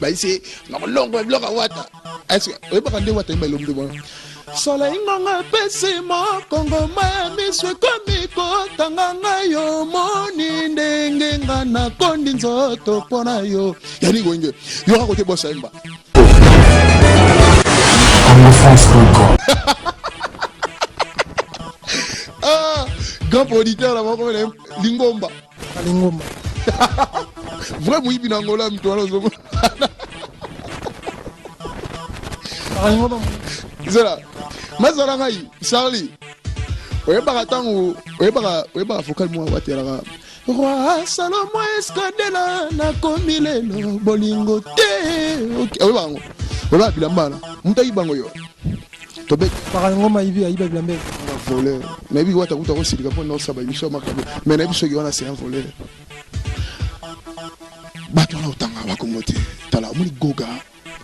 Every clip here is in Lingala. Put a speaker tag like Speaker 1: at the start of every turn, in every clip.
Speaker 1: Bah ici, non longo bloc à wata. Est-ce que oui pas quand wata il l'homme de moi. Soleil ngonga pesi mo Kongo Miami swe komiko tanganga yo moni ndenge ngana kondi nzoto pona yo. Yani wenge. Yo ra côté bossa imba. Ah, grand producteur là, comment Lingomba.
Speaker 2: Lingomba.
Speaker 1: Vraiment, il est en Angola, mais toi, là, c'est là. Mais ça, là, Charlie. Oui, par attends, oui, par focal, moi, on va te la. Roi Salomon Escadela, na komile no bolingo te. Ok, oui, bango. Voilà, bilamba là. Mutayi bango yo. Tobek.
Speaker 2: Par ngoma ibi ayiba bilambe.
Speaker 1: Volé. Mais oui, wata kuta aussi le Gabon, ça va il soit marqué. Mais na biso yo na c'est un volé. Bato na utanga bakomote. Tala muli goga.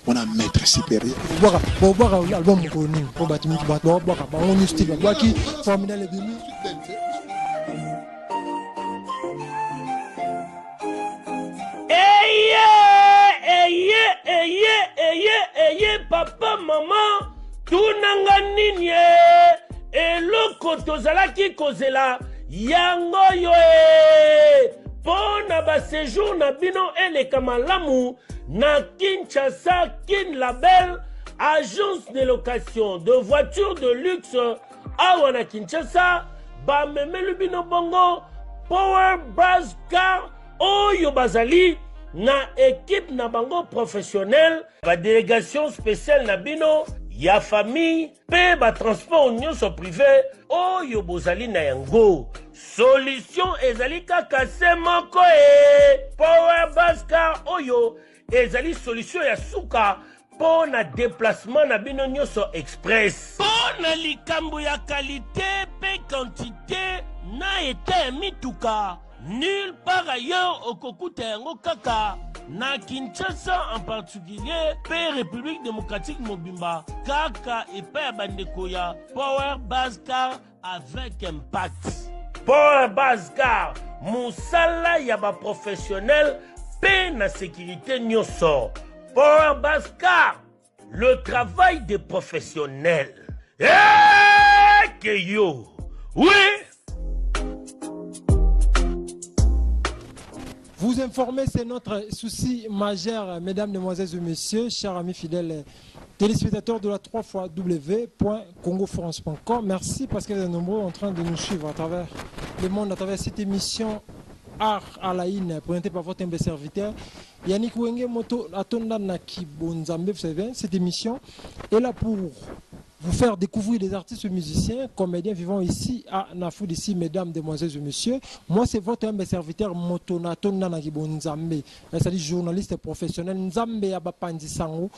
Speaker 1: On a maître supérieur.
Speaker 2: Boira l'album connu. Pour battre mi boira ba on new style ba qui formidable demi.
Speaker 3: Eye papa maman tunanga nini eloko tozalaki kozela yango yo pona ba séjour na bino eleka malamu na Kinshasa Kin Label, agence de location de voitures de luxe awa na Kinshasa ba memelu bino bongo Power Brass Car oyo bazali na équipe na bango professionnel ba délégation spéciale na bino ya famille pe ba transport nyonso privé oyo bozali na yango solution ezali kaka se moko Power Brass Car oyo ezali solution ya suka po na déplacement na bino nyonso express po na likambo ya qualité pe quantité na ete mituka nulle part ailleurs au Kokuta yango kaka na Kinshasa en particulier pe République démocratique Mobimba kaka epai ya bandeko ya Power Brass Car avec impact. Power Brass Car musala ya ba professionnel pe na sécurité nyonso. Power Brass Car le travail des professionnels. Que yo oui.
Speaker 2: Vous informer, c'est notre souci majeur, mesdames, demoiselles et messieurs, chers amis fidèles téléspectateurs de la 3xw.congofrance.com. Merci parce que vous êtes nombreux en train de nous suivre à travers le monde, à travers cette émission Art à la Ine, présentée par votre humble serviteur. Yannick Wenge Moto Atonda Naki Bonzambe, vous savez, cette émission est là pour vous faire découvrir des artistes musiciens, comédiens vivant ici à Nafou d'ici, mesdames, demoiselles et messieurs. Moi, c'est votre humble serviteur Motonato Nanakibo Nzambe, c'est-à-dire journaliste professionnel Nzambe Abapandi Sango.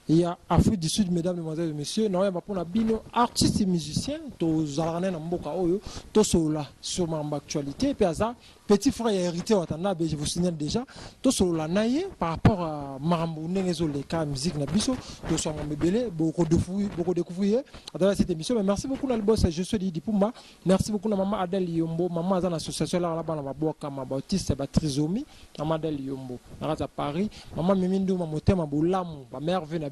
Speaker 2: Et à Afrique du Sud, mesdames, demoiselles et messieurs, nous avons un bino artistes et musiciens, tous Alarane Namboka Oyo, tous là sur ma actualité. Puis ça, petit frère hérité Watana, je vous signale déjà, tous là naïe par rapport à Marambo Nengezo, les cas musique Nabiso, tous sont bébélés, beaucoup découvrir à travers cette émission. Mais merci beaucoup, Nalbos, je suis Didi Pumba. Merci beaucoup, maman Adèle Yombo, maman Azan association là-bas, ma boka, ma bautiste, ma trisomi, maman Adèle Yombo, à Paris, maman Mimindou, ma moté, ma boulam, ma mère venait.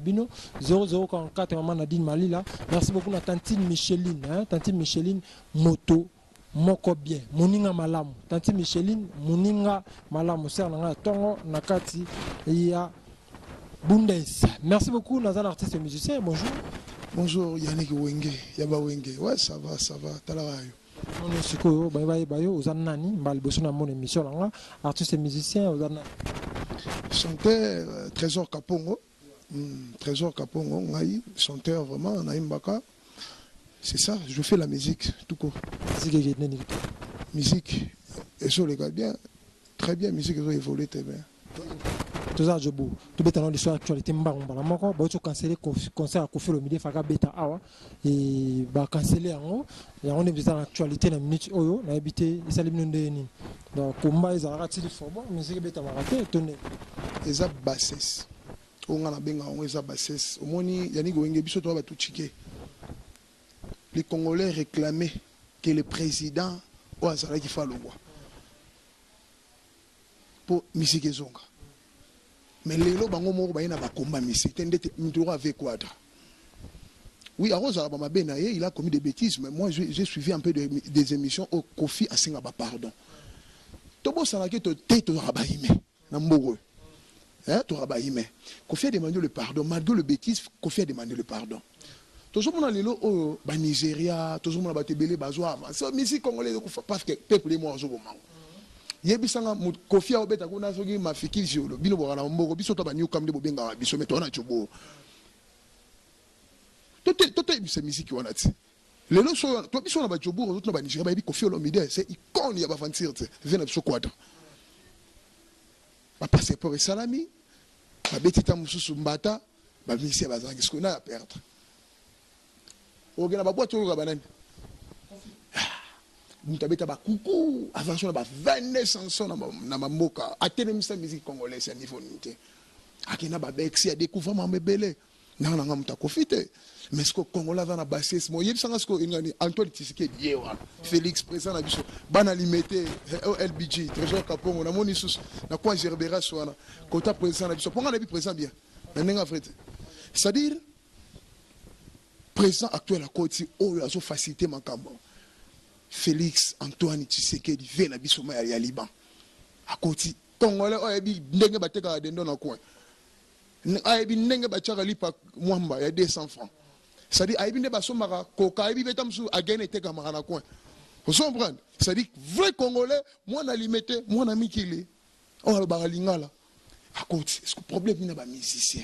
Speaker 2: 0044 maman Nadine Malila. Merci beaucoup à Tantine Micheline, Tantine Micheline Moto Moko bien, Moninga Malamu. Tantine Micheline Moninga Malamu. C'est un tongo nakati ya Bundes. Merci beaucoup Nazan artiste et musicien. Bonjour.
Speaker 1: Bonjour Yannick Wenge, Yaba Wenge. Ouais, ça va. Talarayo.
Speaker 2: On est siko bayo ozanani mbal bosona mon émission là, artiste et musicien ozanani.
Speaker 1: Chanteur Trésor Kapongo. Trésor Kapongo, chanteur vraiment, Naïmbaka. C'est ça, je fais la musique, tout court. Musique, et sur les gars, bien, très bien, musique, ils ont évolué très bien.
Speaker 2: Tout ça, je boue. Tout bêtement, l'histoire actualité, on va canceller le concert à Kofi Olomide, Faga Beta Awa, et va canceller en haut. Et on est besoin d'actualité, la minute Oyo, on a habité, et ça les minutes. Donc, comment ils ont raté le fort, musique Beta Maraté, étonné.
Speaker 1: Ils ont bassesse. On a bien bassesse. Au moins, Yannick Wenge, biso to ba tout chiqué. Les Congolais réclamaient que le président Ouazala qui fait le roi pour musique zonga. mais lelo bango moko bayena ba combat musique ndete mutoro avec quadra. Oui, Arosa Bamabenaye, il a commis des bêtises, mais moi j'ai suivi un peu des émissions au Kofi à Singaba pardon. Tobo Salake te tête au rabaïme, Namboureux. Hein, tu rabaïme. Kofi a demandé le pardon, malgré le bêtise, Kofi a demandé le pardon. Toujours mon allélo au Nigeria, toujours mon abatébélé, Bazoa, c'est musique congolaise, parce que peuple est mort au moment. Yebisanga Kofi a obéta kuna sogi mafiki jolo, bino bora na mboro, biso to ba new kam de bobenga biso metona chobo. Toute cette musique qui est les gens sont toi ils sont là bas jobo autres là Nigeria ils Kofi Olomide c'est icône ya ba fantir tu viens sur quadra ba passer pour salami ba betita mususu mbata ba misi ba zangi ce qu'on a à perdre au gana ba boîte au banane mutabeta ba coucou avançons ba 29 chansons na mamoka atelemisa musique congolaise à niveau nité akina ba bexi a découvert mambebele nanga muta Kofi mais ce que Congolais va na bassesse moi yeb sanga ce que ingani Antoine Tshisekedi yewa Félix président na biso bana limité LBG trésor kapongo na moni sus na quoi gerbera soana kota président na biso ponga na bi président bien na nenga frère c'est-à-dire président actuel à côté oyo azo faciliter makambo Félix Antoine Tshisekedi ve na biso ma ya Liban à côté Congolais oyo bi ndenge bateka dendo na coin ayebi ndenge bachaka lipa mwamba ya 200 francs. C'est-à-dire ayebi nde basomaka koka ayebi beta musu agene teka makana coin. Vous comprenez? C'est-à-dire vrai congolais moi na limité moi na mikili. On a ba lingala. À côté est-ce que problème ni na ba musicien.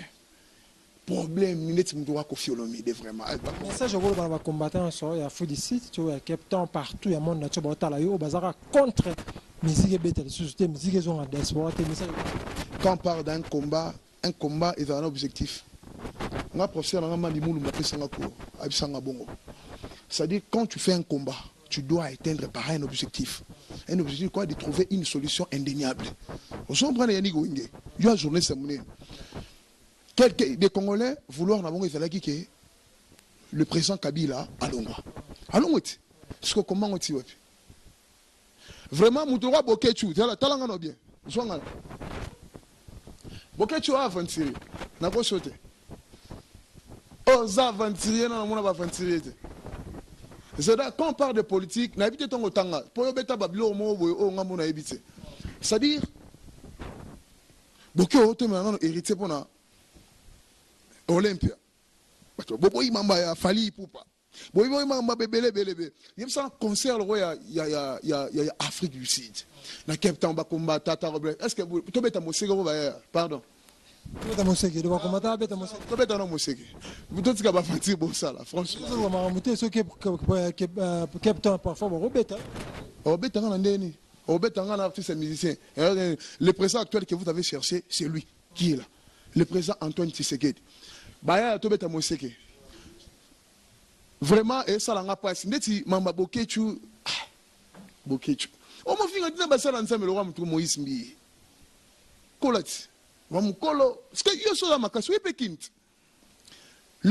Speaker 1: Problème ni net mdoa Kofi Olomide vraiment.
Speaker 2: Ça je vois dans ba combattant so ya food site tu vois captain partout ya monde na tu ba tala yo bazaka contre musique bête la société musique ils ont diaspora
Speaker 1: quand on parle d'un combat est un objectif. C'est-à-dire, quand tu fais un combat, tu dois atteindre par un objectif. Un objectif quoi? De trouver une solution indéniable. Des Congolais vouloir le président Kabila à Longwa. Allons, est-ce que comment on dit? Vraiment, Moutoura Bokechu, tu as la bien. Bokechu a aventuré. N'a pas sauté. Oh, aventuré, non, on a aventuré. C'est-à-dire, quand on parle de politique, n'a habité ton otanga. Pour y bêta babilo au mot où on a mon habité. C'est-à-dire, Bokechu a maintenant hérité pour na Olympia. Bobo il m'a fallu pour pas. Bobo il m'a bébé. Il y a un concert il y a Afrique du Sud. Na Captain Bakumba Tata Robles. Est-ce que vous tu bêta mosego pardon.
Speaker 2: Bêta mosego, tu vas combattre bêta mosego.
Speaker 1: Tu bêta non mosego. Vous tous qui va faire bon ça là franchement.
Speaker 2: Vous va monter ce qui Captain parfois Robeta.
Speaker 1: Robeta ngana ndeni. Robeta ngana artiste musicien. Le président actuel que vous avez cherché, c'est lui qui est là. Le président Antoine Tshisekedi. Baya to bêta mosego. Vraiment et ça l'a pas ndeti mamba Bokechu. Bokechu. On m'a fait un peu de ensemble le roi Moïse Mbi. Colette. Le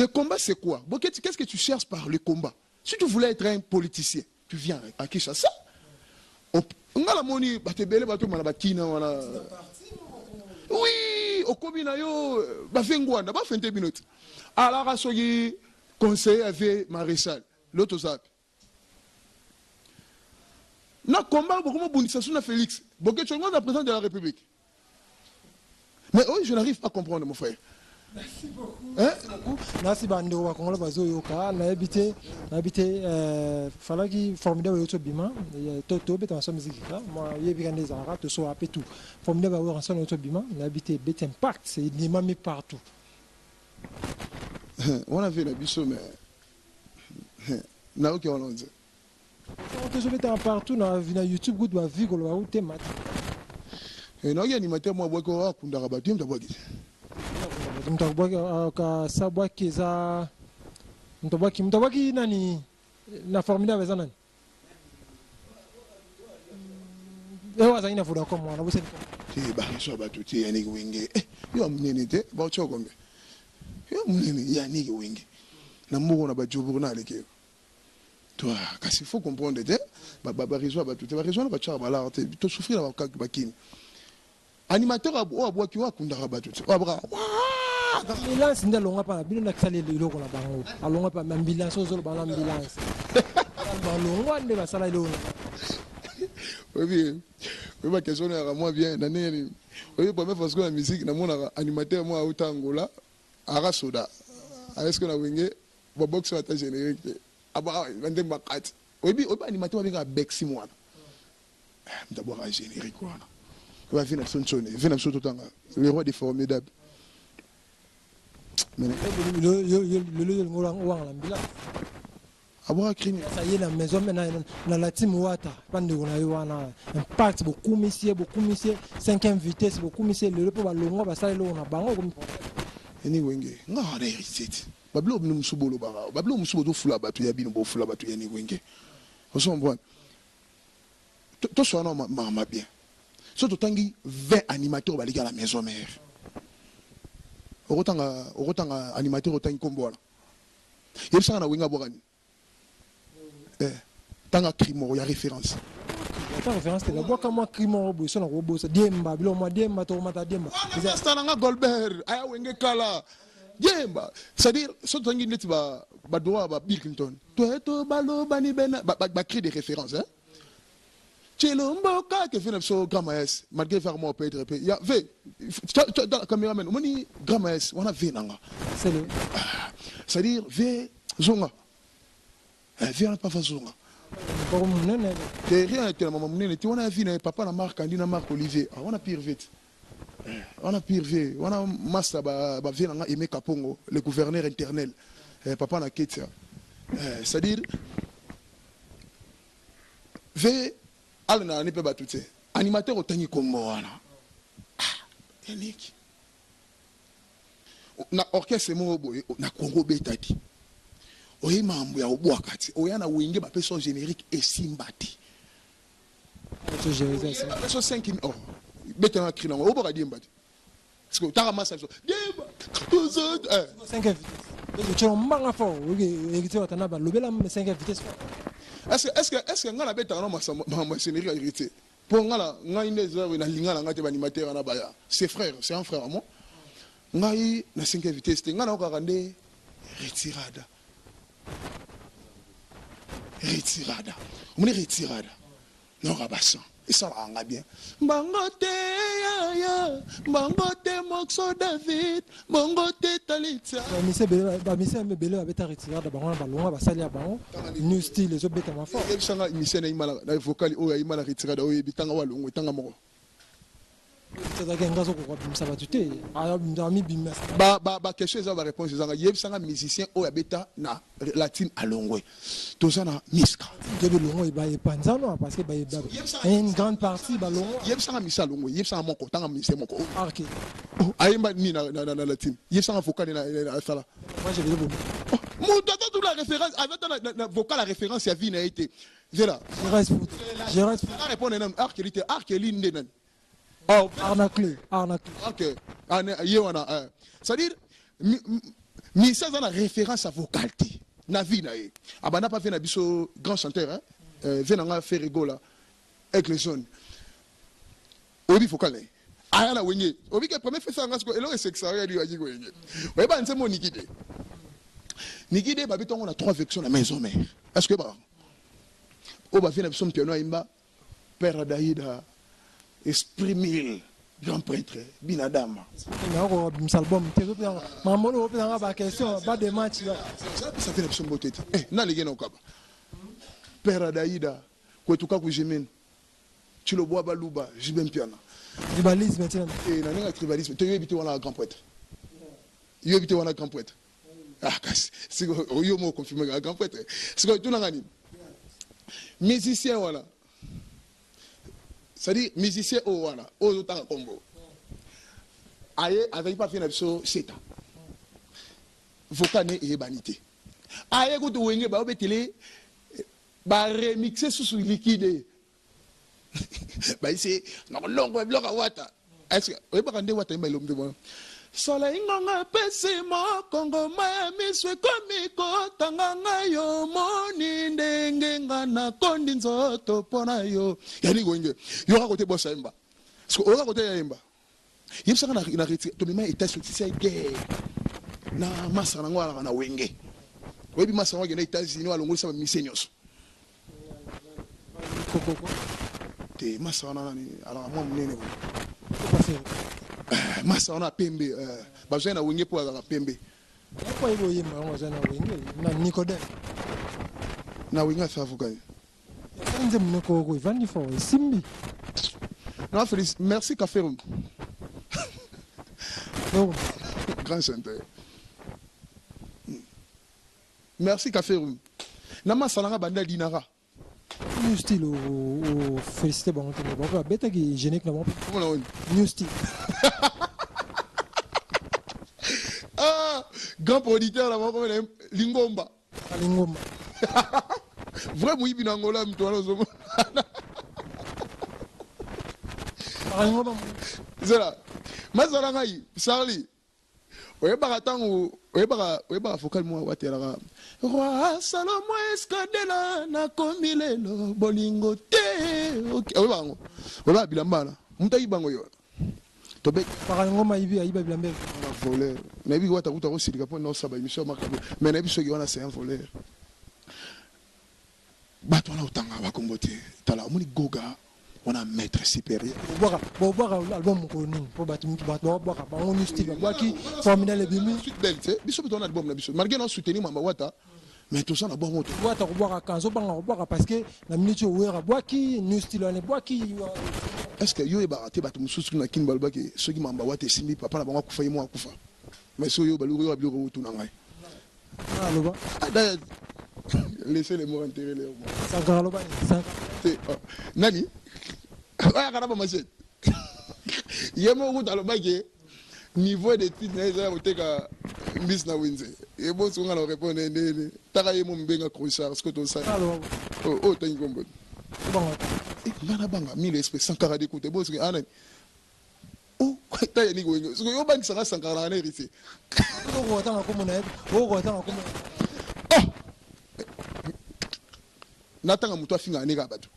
Speaker 1: combat c'est quoi? Qu'est-ce que tu cherches par le combat? Si tu voulais être un politicien, tu viens à Kinshasa. On a la monnaie, oui, au Kominayo, Bafengwanda, Bafentebinot. À la Rassogi, conseiller avec maréchal, l'autre zap. Na combat beaucoup de bondissation na Félix. Beaucoup de choses le président de la République. Mais oui, je n'arrive pas à comprendre mon frère.
Speaker 2: Merci beaucoup. Merci bando wa Kongola bazo yoka na habité fala ki formidable yoto bima toto beta en musique là moi yebi kan des arats to so apé tout formidable wa en son yoto bima na habité bet impact c'est il m'a mis partout.
Speaker 1: On a vu la biso mais na OK on dit.
Speaker 2: On te beta partout na YouTube good ba vie ko ba ou te mat.
Speaker 1: Et non, il y a un animateur, moi, je vais vous rabattre.
Speaker 2: Mtabaki nani na formidable sana. Ewa zaina fuda kwa mwana bose.
Speaker 1: Si ba so ba tuti yani winge. Yo mnene te ba chokombe. Yo mnene yani winge. Na moko na ba jobo na leke. Toi, kasi faut comprendre te ba réseau ba tuti ba réseau na ba chaba la te souffrir la ba kini. animateur aboaki wa kundaka bato te wabra
Speaker 2: ambulance nde alonga mpa na bino nakisali eloko na bango alonga mpa ambulance ozoloba na ambulance balongwa nde basala eloko
Speaker 1: oyebi oyeba question oyaka mwa bien na ndenge oyebi première fois sikoyo na musique namonaka animateur mwa auta angola aka soda ayeske na wenge baboxe ata générique te bande bakati oyebi animateur babengaka bexi mwana mtabwaka générique wana oyebi avi na biso ntsone vi na biso totanga le roi des formidables abwaka crime
Speaker 2: ça y est la maison maintenant na la team wata pande on a eu wana impact beaucoup monsieur 5e vitesse beaucoup monsieur le po balongo basala lo na bango comme
Speaker 1: eni wenge nga na hérité bablo bino musubolo bara bablo musubo to fula batu ya bino bo fula batu ya ni wenge osombo to so na mama bien so to tangi 20 animateurs balika la maison mère orotanga animateur otangi kombo wana yebisanga na wenga bokani tanga crimo ya référence
Speaker 2: ta référence te la boka moi crimo bo so na ko bosa demba bilo moi demba to mata demba
Speaker 1: stana nga Goldberg aya wenge kala demba c'est-à-dire so tangi neti ba droit ba Bill Clinton to balo bani bena ba créer des références hein Chilombo ka ke fina so Gramaes malgré faire moi peut être ya ve caméraman moni Gramaes wana ve nanga
Speaker 2: c'est le
Speaker 1: c'est-à-dire ve zonga viens pas faire zonga rien tellement mon tu on a vu papa na marque Andina Marc Olivier on a pire vite on a master ba vient nga Aimé Kapongo le gouverneur internel papa na Ketia c'est-à-dire ve alna ni pe batute animateur otangi kombo wana unique na orchestre mo boy na Congo betati oye mambo ya obwaka ti oyana wenge ba peso générique esimbati
Speaker 2: to gérer ça
Speaker 1: peso 5000 oh beta na krina obora dimbati parce que tara massa demba tous
Speaker 2: 5 vitesse tu mbanga fort oui tu atana ba lobela 5 vitesse
Speaker 1: est-ce que ngala beta na mama générique hérité pour ngala ngai ndezo na lingala ngate ba animateur na baya c'est un frère à moi ngai na 5 vitesse te ngala okakande retirada on est retirada non rabassant et ça va bien bangote ya bangote moxo David bangote talita
Speaker 2: mise bele abeta retirada bango balonga basali ya bango new style les obeta ma fort
Speaker 1: et sanga mise na imala na vocal o ya imala retirada o bitanga walongo tanga moko
Speaker 2: ngazo ko bimisa batute ami bimisa
Speaker 1: ba question za ba réponse za yebisanga musicien o ya beta na latine alongwe tozana miska
Speaker 2: debe longo iba epanzano parce que ba une grande partie ba longo
Speaker 1: yebisanga misa alongwe yebisanga moko tanga musicien moko
Speaker 2: arke
Speaker 1: ayemba ni na latine yebisanga vocal na sala
Speaker 2: moi je vais le
Speaker 1: mon toute la référence avec la vocal la référence ya vie na été voilà
Speaker 2: je reste
Speaker 1: répondre na arkelite ndenan
Speaker 2: arnaque.
Speaker 1: Ok. C'est-à-dire, ça a la référence à vocalité. Na vie na ye. Abana pas fait na biso grand chanteur hein. Venanga faire rigola avec les jeunes. Obi vocal. Aya na wenye. Obi ke premier fait ça ngasko elo sexuel di waji wenye. Ouais ba nse mo nikide. Nikide ba bitongo na 3 versions na maison mère. Est-ce que ba o ba fait na biso piano imba Père Daïda Esprit 1000 grand prêtre binadama
Speaker 2: nako album tezo pena mamolo pena ba question ba de match là
Speaker 1: ça fait l'option beauté na lege na okaba Père Daïda kwetuka ku jemene chilo bois baluba jibem piana
Speaker 2: tribalisme maintenant
Speaker 1: na ninga tribalisme te yebite wana grand prêtre yebite wana grand prêtre kasi siko oyo mo confirmer grand prêtre siko tuna ngani musicien wala. C'est-à-dire, musicien au wana, au autant combo. Aïe, avec pas fait l'abso, c'est ça. Vocal et banité. Aïe, quand vous avez un télé, bah remixer sous liquide. Bah c'est non long bloc à wata. Est-ce que vous pouvez prendre wata mais l'homme de moi. Soleil nganga pesimo Kongo Miami swe komiko tanganga yo moni ndenge ngana kondi nzoto pona yo yani wenge yo raconter bossa imba parce que on raconter imba Il y a une retraite. Tu me état social guerre. Na massa na wenge. Oui, massa na les États-Unis, alongo ça misenios. Te massa na alors moi munene. Massa na pembe besoin na wenge pour la pembe.
Speaker 2: Pourquoi il y a besoin na wenge na Nicodème.
Speaker 1: Na wenge fa vuka.
Speaker 2: Nze muneko ko Ivan Fo Simbi.
Speaker 1: Non, Félix, merci Café Room.
Speaker 2: Non.
Speaker 1: Grand chanteur. Merci Café Room. Nama salanga banda dinara.
Speaker 2: New style au félicité bon on va bêta qui génique na bon.
Speaker 1: Comment on?
Speaker 2: New style.
Speaker 1: Ah, grand producteur là-bas comme Lingomba.
Speaker 2: Lingomba.
Speaker 1: Vraiment il vient Angola mtwala zomo.
Speaker 2: Lingomba.
Speaker 1: Zela. Mazalanga yi, Charlie. Oye baka focal moi watera. Roi Salomo Escadela na komilelo bolingo te. OK, oye bango. Ola bilambana. Muta ibango yo. Tobe
Speaker 2: Parangoma ibi aiba bilambe.
Speaker 1: Voleur. Na ibi wata kuta ko silika po no saba émission makabo. Mais na ibi soki wana c'est un voleur. Bato na utanga bakombote. Tala omoni goga. On a maître supérieur.
Speaker 2: Bon, album connu. Pour battre, on style. Qui formidable les bimi.
Speaker 1: Suite belle, tu sais. Biso beton album na biso. Malgré non soutenir Mamba Wata, mais tout ça na bon moto.
Speaker 2: Wata boire à kanzo boire parce que la minute où est boire qui new style on est boire qui.
Speaker 1: Est-ce que yo e baraté bato mususu na kin balba ke ceux qui Mamba Wata simbi papa na bango kufa yemo akufa. Mais so yo balu yo abilo ko tuna ngai.
Speaker 2: Ah loba.
Speaker 1: D'ailleurs laissez les mots enterrer les mots.
Speaker 2: Sankara loba.
Speaker 1: Nani? Ah, caramba, ma chérie. Yemo ko talo bake niveau de titre na eza oteka Miss na Winze. Et bon songa na répondre ndene. Taka yemo mbenga crochard ce que to ça. Oh, tangi kombo.
Speaker 2: Bon.
Speaker 1: Et ngana banga 1000 espèces Sankara d'écouter. Bon ce ana. Oh, ta yani ko ngo. Ce que yo bangi saka Sankara na hérité.
Speaker 2: Ko tanga ko mona. Ko tanga ko mona.
Speaker 1: Oh. Natanga muto afinga aneka bato.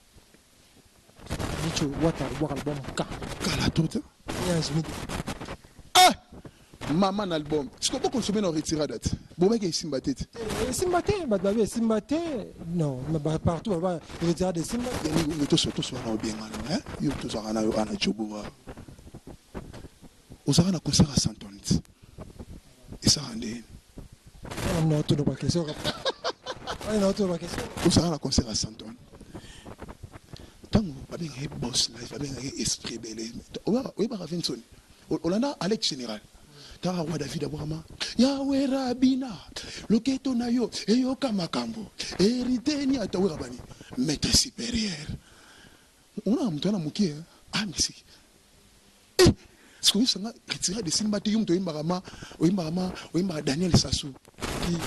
Speaker 2: Nicho wata boire album ka.
Speaker 1: Kala toute. Ah! Maman album. Ce qu'on peut consommer dans retirer date. Bon mec Simba tête.
Speaker 2: Simba non, mais partout on va retirer des Simba.
Speaker 1: Il tout soit bien hein. Il tout ça ana jobo. Aux arana concert à Saint-Antoine. Et ça rendait.
Speaker 2: Non, tout pas question. Non, tout pas question.
Speaker 1: Aux arana concert à Saint-Antoine. Tant pas bien boss life, pas bien esprit belé. Oui, bah Vincent. On a Alex général. Tara roi David Abraham. Yahweh Rabina. Loketo nayo. Eyo kamakambo. Hérité ni atawera bani. Maître supérieur. On a mutana mukie. Ah misi. Ce que ça a retiré de Simba Tiyum to Imbarama, Oimbarama Daniel Sassou.
Speaker 2: Qui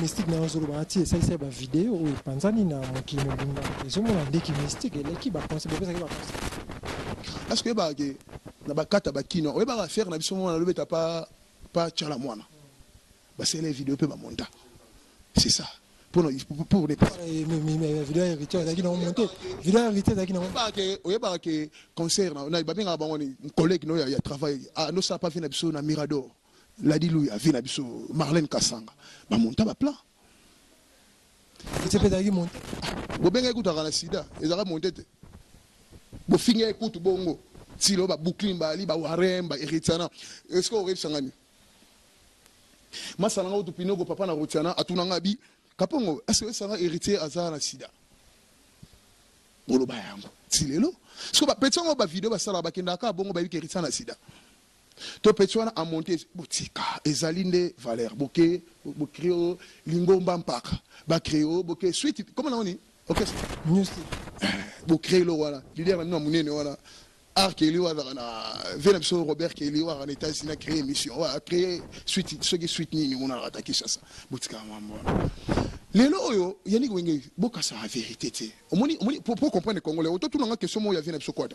Speaker 2: mystique na nzolo ba ti esa esa ba vidéo ou panzani na moki mobimba. Ezo mona ndeki mystique l'équipe ba conseil ba conseil.
Speaker 1: Est-ce que ba ke na ba kata ba kino, o ba faire na biso mona lobeta pas tchala mwana. Ba c'est les vidéos pe ba monta. C'est ça. Pour les
Speaker 2: mais vidéo héritier daki na monter. Vidéo héritier daki na
Speaker 1: ba ke o ba ke concert na ba benga ba ngoni collègue no ya travail. Ah no ça pas fait na biso na Mirador. La dilu a vu na biso Marlène Kassanga. Ba monta ba plan.
Speaker 2: C'est peut daki monter.
Speaker 1: Bo benga écoute na sida, ezaka monter te. Bo finga écoute bongo. Silo ba boucline ba ali ba warem ba héritiana. Est-ce que o rêve sangani? Masalanga to pino go papa na rotiana atunanga bi kapongo est-ce que ça va hériter azar na sida? Bolo ba yango. Silelo. So ba petongo ba vidéo ba sala ba kenda ka bongo ba bi hériter na sida. To petwana a monter botika ezalinde valeur boke bo créo lingomba mpaka ba créo boke suite comment on dit? OK.
Speaker 2: News.
Speaker 1: Bo créo lo wala. Leader na munene wala. Kelly na Venepso Robert Kelly en États-Unis a créé une émission, a créé suite ce qui suite ni on a attaqué ça. Botika mambo. Les loyo yani wenge boka sa vérité té. Pour comprendre les Congolais, auto tout na question mo ya Venepso quoi.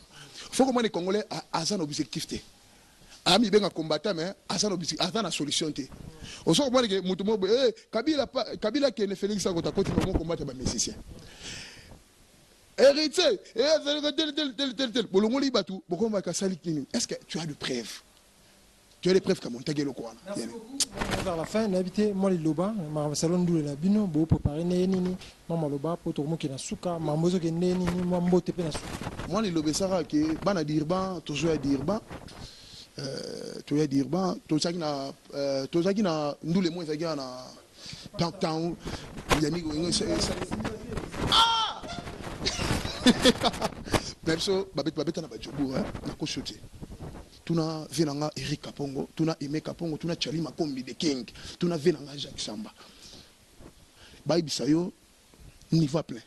Speaker 1: Faut comprendre les Congolais a un objectif té. Ami benga combattant mais a un objectif, a une solution té. On sort comprendre que mutumo Kabila qui ne Félix à côté comment combattre ba musicien. Héritier, est-ce que tu as de preuves? tu as les preuves comme on t'a le quoi.
Speaker 2: Merci beaucoup. Vers la fin, n'habitez moi les loba, ma salon d'où la bino, beau préparer nini, maman loba, pour tout le monde qui n'a souka, mamozo qui nini, moi mbote pe na souka.
Speaker 1: Moi les lobes ça que bana dirban, toujours à dirban. Tu as dirban, tout ça qui na nous les moins ça qui na tant Yannick ah même so babet na bajobu hein na ko shooter. Tuna venanga Eric Kapongo, tuna Aimé Kapongo, tuna Charlie Makombi de King, tuna venanga Jacques Samba. Baï Bisayo, niveau plein.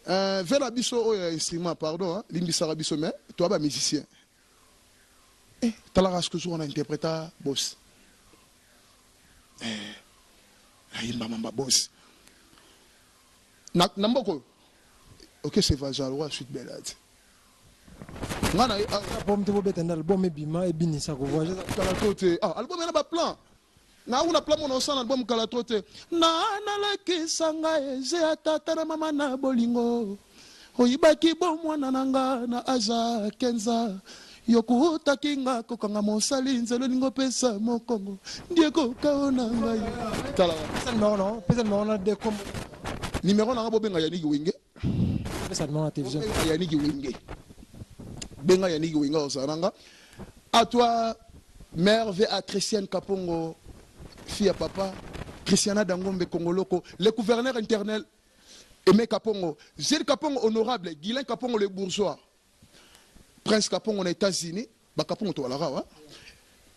Speaker 1: Vers la biso instrument, pardon, l'indi sarabiso, mais toi, bah, musicien. T'as la race que on a interprété, boss. Mamba boss. Namboko. Ok, c'est Vajaloa, suite belade.
Speaker 2: Album te bobeta na album ebima ebinisa ko voyager
Speaker 1: Kalatote. Ah, album yana ba plan. Na una plan mon ensemble album Kalatote. Na la kisanga eze atata na mama na bolingo. Oyibaki bo mwana nanga na aza kenza. Yokuta kinga kokanga mosali nzelo lingo pesa mokongo. Ndie ko kaona ngai. Tala.
Speaker 2: Pesa non de comme
Speaker 1: Numéro na bobenga Yannick Wenge.
Speaker 2: pesa non la télévision.
Speaker 1: Yannick Wenge. Benga Yannick Winga Osaranga. À toi, mère à Christiane Kapongo, fille à papa, Christiana Dangombe Kongoloko, le gouverneur interne, Aimé Kapongo, Gilles Kapongo honorable, Guilain Kapongo le bourgeois, Prince Kapongo aux États-Unis, Bakapongo to Alara,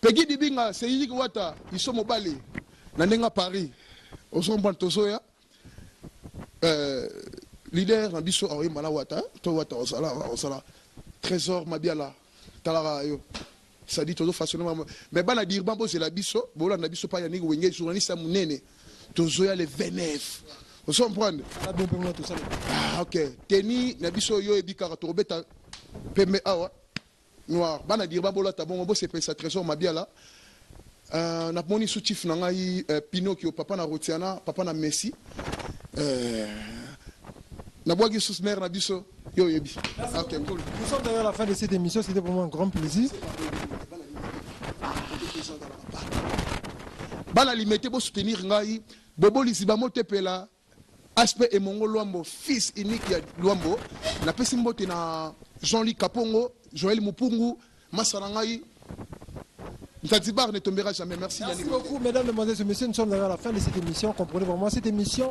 Speaker 1: Peggy Dibinga, c'est Yiki Wata, ils sont au Bali, Nanenga Paris, au Somban Tozoya, leader Nabiso Aoui Malawata, Towata Osala. Trésor Mabiala Talara yo ça dit toujours façonnement mais bana dire bambo c'est la biso bola na biso pa Yannick Wenge journaliste munene tozoya le 29 vous comprenez ah ok teni na biso yo ebika to beta pembe awa noir bana dire bambo la tabon bo c'est ça Trésor Mabiala na moni soutif na ngai Pinocchio papa na Rotiana papa na Messi na boagi sous mère na biso. Okay, cool.
Speaker 2: Nous sommes derrière la fin de cette émission, c'était pour moi un grand plaisir.
Speaker 1: Bana limité pour soutenir ngai bobo lisiba motepela aspect et mongo Luambo fils unique ya Luambo na pesi mbote na Jean-Luc Kapongo Joël Mupungu masana ngai Ntadzibar ne tombera jamais. Merci
Speaker 2: beaucoup, mesdames, mesdemoiselles et messieurs. Nous sommes à la fin de cette émission. Comprenez vraiment cette émission.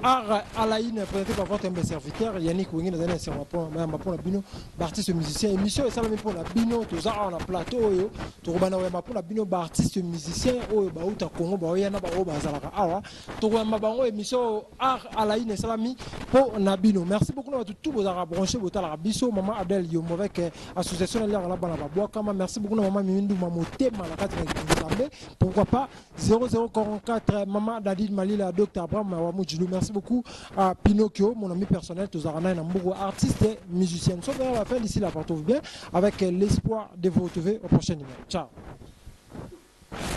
Speaker 2: Art à la Ine, présentée par votre humble serviteur Yannick Wenge, dans un service pour la Bino, artiste musicien. Émission, et ça même pour la Bino, tout ça, on a plateau, tout le pour la Bino, artiste musicien, au Baouta Congo, Baoyana, Bao, Bazalaka, Awa, tout le monde, émission Art à la Ine, Salami, pour Nabino. Merci beaucoup à tous vos arabes branchés, vos talabiso, Maman Adel Yomo, avec Association de l'air à la Banaba, merci beaucoup, Maman Mimindou, Mamoté, pourquoi pas 0044 Maman Dadid Malila Dr Abraham Mawamujilou. Merci beaucoup à Pinocchio, mon ami personnel, Tozarana et Nambogo, artiste et musicien. Nous sommes à la fin d'ici là, portez-vous bien avec l'espoir de vous retrouver au prochain numéro. Ciao.